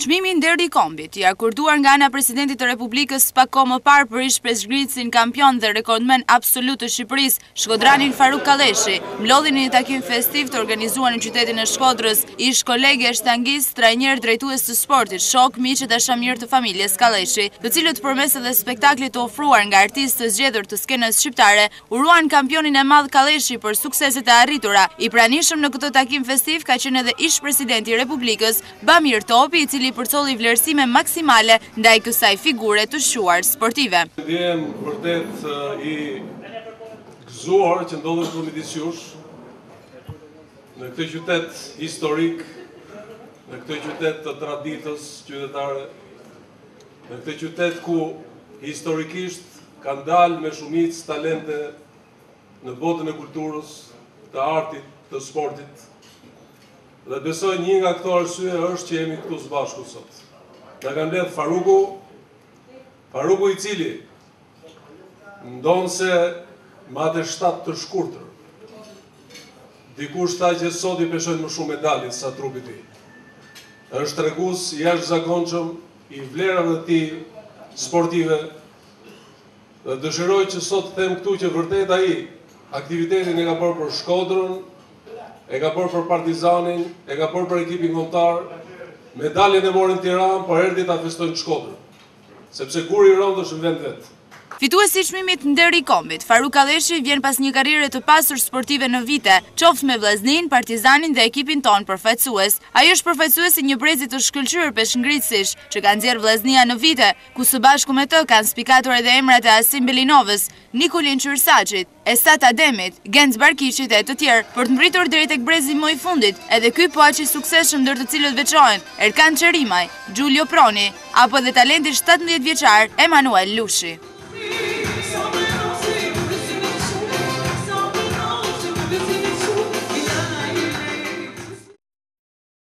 Çmimi i Deri i Kombit, i akorduar nga ana presidentit të Republikës pak kohë më parë për ish peshqritësin kampion dhe rekordmen absolut të Shqipërisë, shkodranin Faruk Kalleshi, mlodhi në një takim festiv të organizuar në qytetin e Shkodrës, ish kolege shtangist, trajner, drejtues të sportit, shok, miq e dashamirë të familjes Kalleshi, të cilët përmes edhe spektaklit të ofruar nga artistë të zgjedhur të skenës shqiptare, uruan kampionin e madh Kalleshi për sukseset e arritura. I pranishëm në këtë takim festiv ka qenë edhe ish presidenti i Republikës, Bamir Topi, i cili përcolli vlerësime maksimale ndaj kësaj figure të shuar sportive. Ndjem vërtet i gëzuar që ndodhem këtu midis jush në këtë qytet historik, në këtë qytet të traditës qytetare, në këtë qytet ku historikisht kanë dalë me shumicë talente në botën e kulturës, të artit, të sportit. Dhe besoj një nga këto arsye është që jemi këtu së bashku sot. Na ka mbledh Faruku i cili ndonë se mate 7 të shkurtër. Dikush tha që sot i peshojnë më shumë medalit sa trupi ti. Është tregues jashtëzakonshëm i vlerave të tij sportive. Dhe dëshiroj që sot them këtu që vërtet ai aktivitetin e ka bërë për Shkodrën, e ka bërë për Partizanin, e ka bërë për ekipin kombëtar, medaljen e morën Tiranë, por erdhi ta festojnë Shkodrën, sepse kur i rëndë është në vend vetë. Fituesi i çmimit Deri i Kombit, Faruk Kalleshi vjen pas një karriere të pasur sportive në vite, qoftë me Vllaznin, Partizanin dhe ekipin ton përfaqësues. Ai është përfaqësues i një brezi të shkëlqyer peshqngritësish, që ka nxjerrë Vllaznia në vite, ku së bashku me të kanë spikatur edhe emrat e Asim Belinovës, Nikolin Qyrsaçit, Esat Ademit, Genc Barkiçit e të tjerë, për të mbritur deri tek brezi më i fundit. Edhe ky po aq i suksesshëm ndër të cilët veçohen Erkan Çerimaj, Giulio Proni, apo edhe talenti 17 vjeçar Emanuel Lushi.